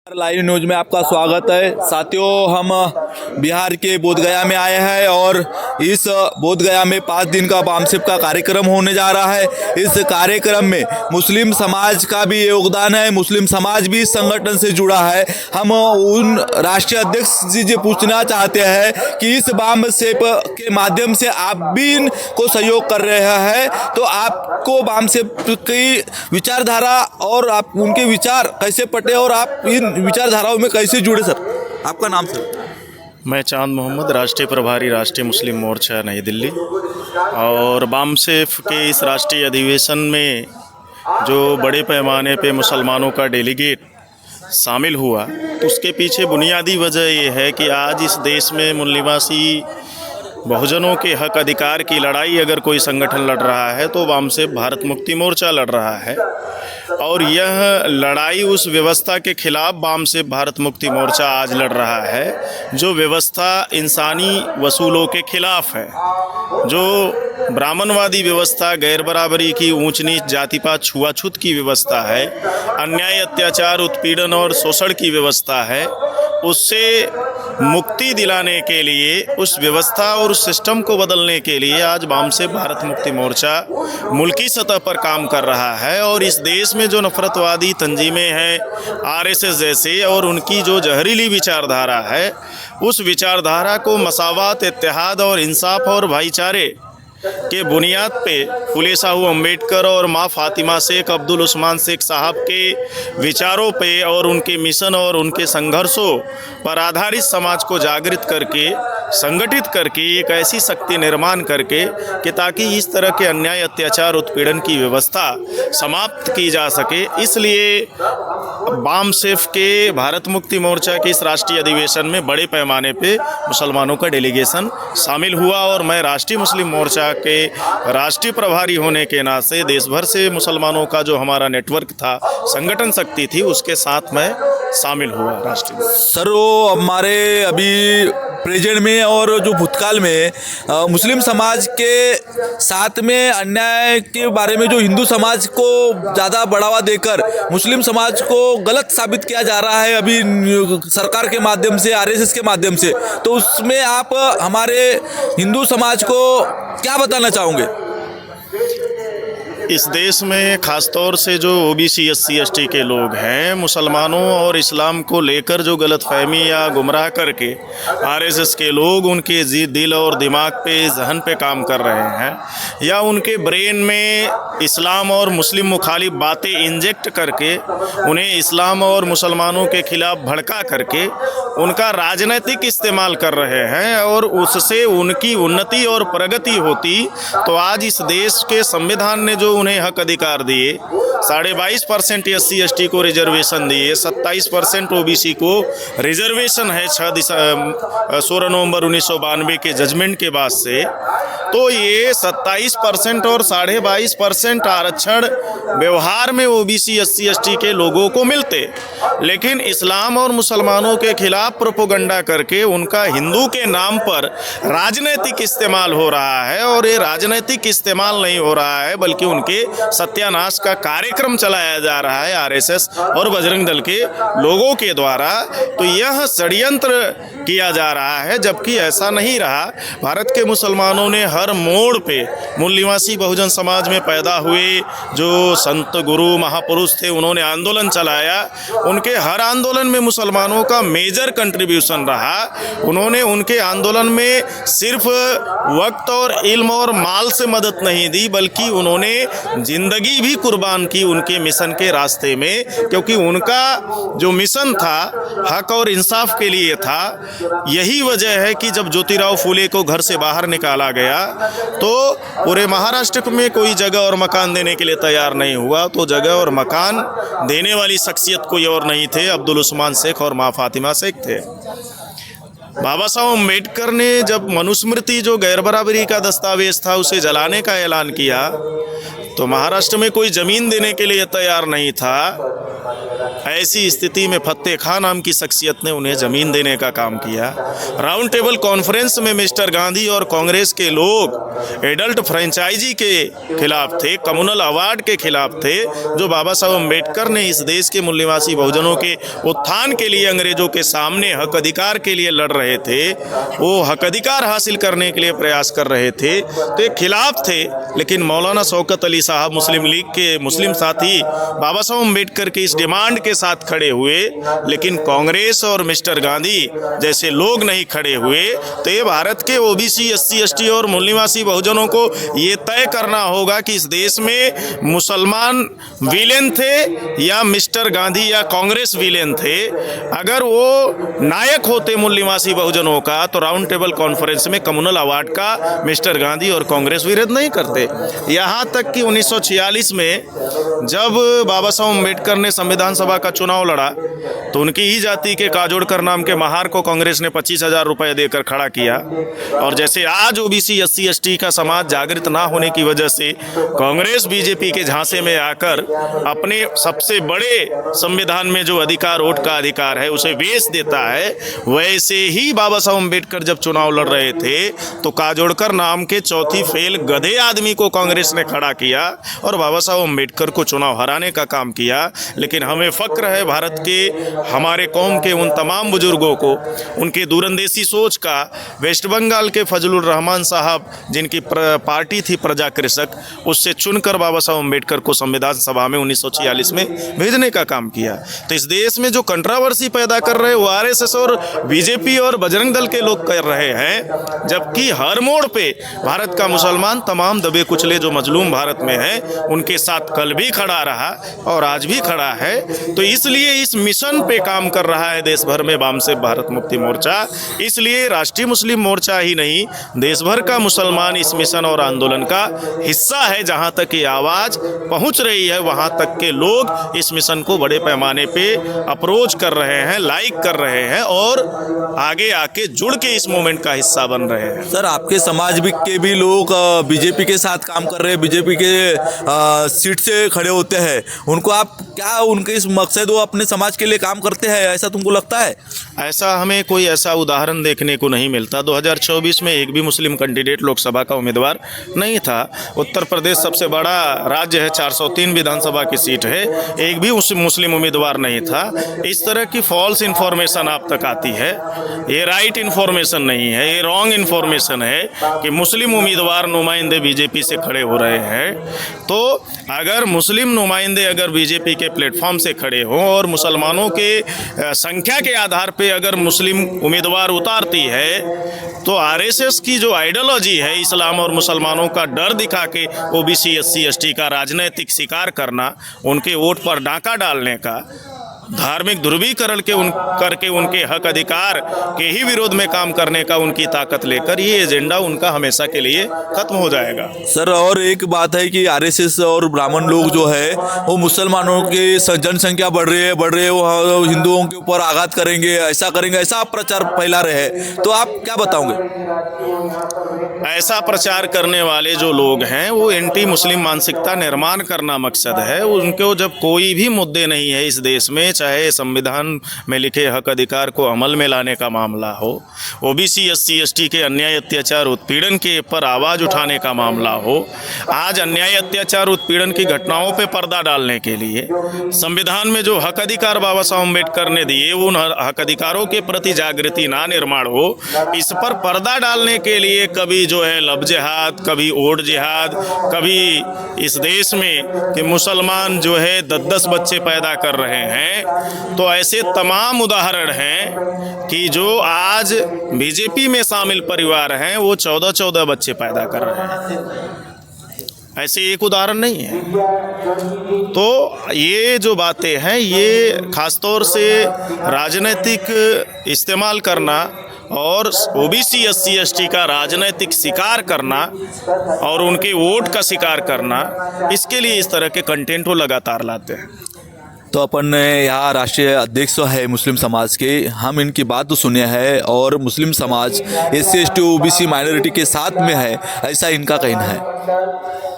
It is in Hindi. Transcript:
लाइव न्यूज में आपका स्वागत है। साथियों, हम बिहार के बोधगया में आए हैं और इस बोधगया में 5 दिन का बामसेफ का कार्यक्रम होने जा रहा है। इस कार्यक्रम में मुस्लिम समाज का भी योगदान है, मुस्लिम समाज भी इस संगठन से जुड़ा है। हम उन राष्ट्रीय अध्यक्ष जी से पूछना चाहते हैं कि इस बामसेफ के माध्यम से आप भी इनको सहयोग कर रहे हैं, तो आपको बामसेफ की विचारधारा और आप उनके विचार कैसे पटे और आप इन विचारधाराओं में कैसे जुड़े सर? आपका नाम सर? मैं चांद मोहम्मद, राष्ट्रीय प्रभारी राष्ट्रीय मुस्लिम मोर्चा नई दिल्ली। और बामसेफ के इस राष्ट्रीय अधिवेशन में जो बड़े पैमाने पे मुसलमानों का डेलीगेट शामिल हुआ, तो उसके पीछे बुनियादी वजह ये है कि आज इस देश में मूल निवासी बहुजनों के हक अधिकार की लड़ाई अगर कोई संगठन लड़ रहा है तो बामसेफ भारत मुक्ति मोर्चा लड़ रहा है। और यह लड़ाई उस व्यवस्था के खिलाफ बामसेफ भारत मुक्ति मोर्चा आज लड़ रहा है जो व्यवस्था इंसानी वसूलों के खिलाफ है, जो ब्राह्मणवादी व्यवस्था, गैर बराबरी की, ऊंच नीच, जातिपात, छुआछूत की व्यवस्था है, अन्याय, अत्याचार, उत्पीड़न और शोषण की व्यवस्था है। उससे मुक्ति दिलाने के लिए, उस व्यवस्था और उस सिस्टम को बदलने के लिए आज बामसेफ भारत मुक्ति मोर्चा मुल्की सतह पर काम कर रहा है। और इस देश में जो नफरतवादी तंजीमें हैं, आरएसएस जैसे, और उनकी जो जहरीली विचारधारा है, उस विचारधारा को मसावत, इत्तेहाद और इंसाफ और भाईचारे के बुनियाद पे फुले साहू अम्बेडकर और माँ फातिमा शेख अब्दुल उस्मान शेख साहब के विचारों पे और उनके मिशन और उनके संघर्षों पर आधारित समाज को जागृत करके, संगठित करके, एक ऐसी शक्ति निर्माण करके कि ताकि इस तरह के अन्याय, अत्याचार, उत्पीड़न की व्यवस्था समाप्त की जा सके। इसलिए बामसेफ के भारत मुक्ति मोर्चा के इस राष्ट्रीय अधिवेशन में बड़े पैमाने पे मुसलमानों का डेलीगेशन शामिल हुआ। और मैं राष्ट्रीय मुस्लिम मोर्चा के राष्ट्रीय प्रभारी होने के नाते देश भर से मुसलमानों का जो हमारा नेटवर्क था, संगठन शक्ति थी, उसके साथ मैं शामिल हुआ राष्ट्रीय। सर, वो हमारे अभी प्रेजेंट में और जो भूतकाल में मुस्लिम समाज के साथ में अन्याय के बारे में जो हिंदू समाज को ज़्यादा बढ़ावा देकर मुस्लिम समाज को गलत साबित किया जा रहा है अभी सरकार के माध्यम से, आरएसएस के माध्यम से, तो उसमें आप हमारे हिंदू समाज को क्या बताना चाहोगे? इस देश में ख़ासतौर से जो ओबीसी, एससी, एसटी के लोग हैं, मुसलमानों और इस्लाम को लेकर जो गलतफहमी या गुमराह करके आरएसएस के लोग उनके दिल और दिमाग पे, जहन पे काम कर रहे हैं, या उनके ब्रेन में इस्लाम और मुस्लिम मुखालिफ बातें इंजेक्ट करके उन्हें इस्लाम और मुसलमानों के खिलाफ भड़का करके उनका राजनीतिक इस्तेमाल कर रहे हैं और उससे उनकी उन्नति और प्रगति होती, तो आज इस देश के संविधान ने जो उन्हें हक अधिकार दिए, 22.5% एससी एसटी को रिजर्वेशन दिए, 27% ओबीसी को रिजर्वेशन है 16 नवंबर 1992 के जजमेंट के बाद से, तो ये 27% और 22.5% आरक्षण व्यवहार में ओबीसी, एससी एसटी के लोगों को मिलते, लेकिन इस्लाम और मुसलमानों के खिलाफ प्रोपोगंडा करके उनका हिंदू के नाम पर राजनीतिक इस्तेमाल हो रहा है। और ये राजनीतिक इस्तेमाल नहीं हो रहा है, बल्कि उनके सत्यानाश का कार्यक्रम चलाया जा रहा है आरएसएस और बजरंग दल के लोगों के द्वारा। तो यह षड्यंत्र किया जा रहा है, जबकि ऐसा नहीं रहा। भारत के मुसलमानों ने हर मोड़ पे मूल निवासी बहुजन समाज में पैदा हुए जो संत, गुरु, महापुरुष थे, उन्होंने आंदोलन चलाया। उनके हर आंदोलन में मुसलमानों का मेजर कंट्रीब्यूशन रहा। उन्होंने उनके आंदोलन में सिर्फ वक्त और इल्म और माल से मदद नहीं दी, बल्कि उन्होंने जिंदगी भी कुर्बान की उनके मिशन के रास्ते में, क्योंकि उनका जो मिशन था हक और इंसाफ के लिए था। यही वजह है कि जब ज्योतिराव फूले को घर से बाहर निकाला गया तो पूरे महाराष्ट्र में कोई जगह और मकान देने के लिए तैयार नहीं हुआ, तो जगह और मकान देने वाली शख्सियत कोई और नहीं थे, अब्दुल उस्मान शेख और माँ फातिमा शेख थे। बाबा साहब अम्बेडकर ने जब मनुस्मृति जो गैर बराबरी का दस्तावेज था उसे जलाने का ऐलान किया, तो महाराष्ट्र में कोई ज़मीन देने के लिए तैयार नहीं था। ऐसी स्थिति में फतेह खान नाम की शख्सियत ने उन्हें ज़मीन देने का काम किया। राउंड टेबल कॉन्फ्रेंस में मिस्टर गांधी और कांग्रेस के लोग एडल्ट फ्रेंचाइजी के खिलाफ थे, कम्युनल अवार्ड के खिलाफ थे, जो बाबा साहब अम्बेडकर ने इस देश के मूल्यवासी बहुजनों के उत्थान के लिए अंग्रेजों के सामने हक अधिकार के लिए लड़ रहे थे, वो हक अधिकार हासिल करने के लिए प्रयास कर रहे थे, तो खिलाफ थे। लेकिन मौलाना शौकत अली साहब मुस्लिम लीग के मुस्लिम साथी बाबा साहब अम्बेडकर की इस डिमांड के साथ खड़े हुए, लेकिन कांग्रेस और मिस्टर गांधी जैसे लोग नहीं खड़े हुए। तो ये भारत के ओबीसी, एससी, एसटी और मूल्यवासी बहुजनों को ये तय करना होगा कि इस देश में मुसलमान विलेन थे या मिस्टर गांधी या कांग्रेस विलेन थे। अगर वो नायक होते मूल्यवासी बहुजनों का, तो राउंड टेबल कॉन्फ्रेंस में कम्युनल अवार्ड का मिस्टर गांधी और कांग्रेस विरोध नहीं करते। यहाँ तक कि 1946 में जब बाबा साहब अम्बेडकर ने संविधान सभा का चुनाव लड़ा, तो उनकी ही जाति के काजोड़कर नाम के महार को कांग्रेस ने 25,000 रुपये देकर खड़ा किया। और जैसे आज ओबीसी, एससी, एसटी का समाज जागृत ना होने की वजह से कांग्रेस बीजेपी के झांसे में आकर अपने सबसे बड़े संविधान में जो अधिकार, वोट का अधिकार है, उसे बेच देता है, वैसे ही बाबा साहब अम्बेडकर जब चुनाव लड़ रहे थे तो काजोड़कर नाम के चौथी फेल गधे आदमी को कांग्रेस ने खड़ा किया और बाबा साहब अम्बेडकर को चुनाव हराने का काम किया। लेकिन हमें फक्र है भारत के, हमारे कौम के उन तमाम बुजुर्गों को, उनके दूरंदेशी सोच का। वेस्ट बंगाल के फजलुर रहमान साहब, जिनकी पार्टी थी प्रजा कृषक, उससे चुनकर बाबा साहब अम्बेडकर को संविधान सभा में 1946 में भेजने का काम किया। तो इस देश में जो कंट्रोवर्सी पैदा कर रहे वो आरएसएस और बीजेपी और बजरंग दल के लोग कर रहे हैं, जबकि हर मोड़ पे भारत का मुसलमान तमाम दबे कुचले जो मजलूम भारत में है उनके साथ कल भी खड़ा रहा और आज भी खड़ा है। तो इसलिए इस मिशन पे काम कर रहा है देश भर में बामसेफ भारत मुक्ति मोर्चा। इसलिए राष्ट्रीय मुस्लिम मोर्चा ही नहीं, देश भर का मुसलमान इस मिशन और आंदोलन का हिस्सा है। जहां तक ये आवाज़ पहुंच रही है वहां तक के लोग इस मिशन को बड़े पैमाने पे अप्रोच कर रहे हैं, लाइक कर रहे हैं और आगे आके जुड़ के इस मूवमेंट का हिस्सा बन रहे हैं। सर, आपके समाज के भी लोग बीजेपी के साथ काम कर रहे हैं, बीजेपी के सीट से खड़े होते हैं, उनको आप क्या, उनके इस मकसद वो अपने समाज के लिए काम करते हैं, ऐसा तुमको लगता है? ऐसा हमें कोई ऐसा उदाहरण देखने को नहीं मिलता। 2024 में एक भी मुस्लिम कैंडिडेट लोकसभा का उम्मीदवार नहीं था। उत्तर प्रदेश सबसे बड़ा राज्य है, 403 विधानसभा की सीट है, एक भी मुस्लिम उम्मीदवार नहीं था। इस तरह की फॉल्स इन्फॉर्मेशन आप तक आती है, ये राइट इन्फॉर्मेशन नहीं है, ये रॉन्ग इन्फॉर्मेशन है कि मुस्लिम उम्मीदवार नुमाइंदे बीजेपी से खड़े हो रहे हैं। तो अगर मुस्लिम नुमाइंदे अगर बीजेपी के प्लेटफॉर्म से खड़े हों और मुसलमानों के संख्या के आधार पे अगर मुस्लिम उम्मीदवार उतारती है, तो आरएसएस की जो आइडियोलॉजी है इस्लाम और मुसलमानों का डर दिखा के ओबीसी, एससी, एसटी का राजनीतिक शिकार करना, उनके वोट पर डाका डालने का, धार्मिक ध्रुवीकरण करके उनके हक अधिकार के ही विरोध में काम करने का उनकी ताकत लेकर ये एजेंडा उनका हमेशा के लिए खत्म हो जाएगा। सर, और एक बात है कि आरएसएस और ब्राह्मण लोग जो है वो मुसलमानों की जनसंख्या बढ़ रही है, वो हिंदुओं के ऊपर आघात करेंगे, ऐसा करेंगे, ऐसा आप प्रचार फैला रहे हैं, तो आप क्या बताओगे? ऐसा प्रचार करने वाले जो लोग हैं वो एंटी मुस्लिम मानसिकता निर्माण करना मकसद है। उनको जब कोई भी मुद्दे नहीं है इस देश में, चाहे संविधान में लिखे हक अधिकार को अमल में लाने का मामला हो, ओबीसी, एससी, एसटी के अन्याय, अत्याचार, उत्पीड़न के पर आवाज़ उठाने का मामला हो, आज अन्याय, अत्याचार, उत्पीड़न की घटनाओं पे पर्दा डालने के लिए संविधान में जो हक अधिकार बाबा साहब अम्बेडकर ने दिए, उन हक अधिकारों के प्रति जागृति ना निर्माण हो, इस पर पर्दा डालने के लिए कभी जो है लब जिहाद, कभी ओट जिहाद, कभी इस देश में कि मुसलमान जो है 10-10 बच्चे पैदा कर रहे हैं। तो ऐसे तमाम उदाहरण हैं कि जो आज बीजेपी में शामिल परिवार हैं वो 14-14 बच्चे पैदा कर रहे हैं। ऐसे एक उदाहरण नहीं है। तो ये जो बातें हैं ये खासतौर से राजनीतिक इस्तेमाल करना और ओबीसी, एससी, एसटी का राजनीतिक शिकार करना और उनके वोट का शिकार करना, इसके लिए इस तरह के कंटेंट वो लगातार लाते हैं। तो अपन यहाँ राष्ट्रीय अध्यक्ष है मुस्लिम समाज के, हम इनकी बात तो सुने हैं और मुस्लिम समाज एससी, एसटी, ओबीसी माइनॉरिटी के साथ में है, ऐसा इनका कहना है।